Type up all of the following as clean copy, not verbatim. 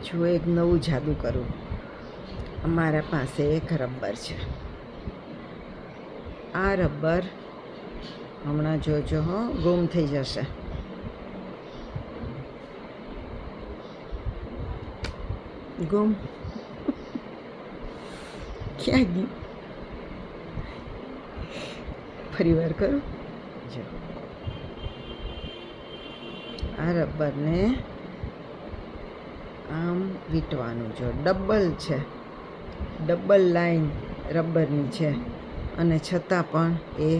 જો એક નવું જાદુ કરું. અમારા પાસે એક રબર છે. આ રબર હમણાં જોજો હો, ગુમ થઈ જશે. ગુમ ક્યાં ગયું? ફરી વાર કરું. જો આ રબરને આમ વીંટવાનું. જો ડબલ છે, ડબલ લાઈન રબરની છે, અને છતાં પણ એ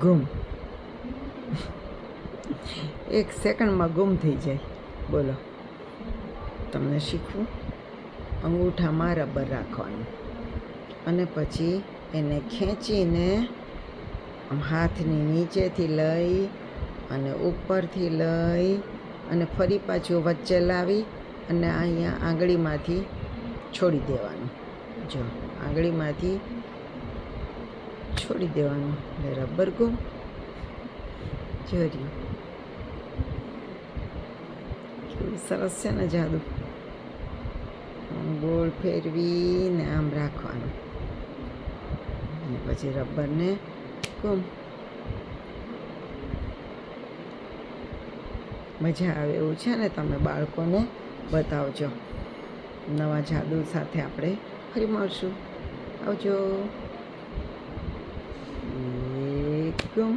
ગુમ. 1 સેકન્ડમાં ગુમ થઈ જાય. બોલો, તમને શીખવું. અંગૂઠામાં રબર રાખવાનું અને પછી એને ખેંચીને આમ હાથની નીચેથી લઈ અને ઉપરથી લઈ અને ફરી પાછું વચ્ચે લાવી અને અહીંયા આંગળીમાંથી છોડી દેવાનું. જો આંગળીમાંથી છોડી દેવાનું એટલે રબર ગુમ. જોર્યું કેવું સરસ છે ને જાદુ. ગોળ ફેરવીને આમ રાખવાનું અને પછી રબરને ગુમ. મજા આવે એવું છે ને? તમે બાળકોને બતાવજો. નવા જાદુ સાથે આપણે ફરી મળશું. આવજો. ગુમ.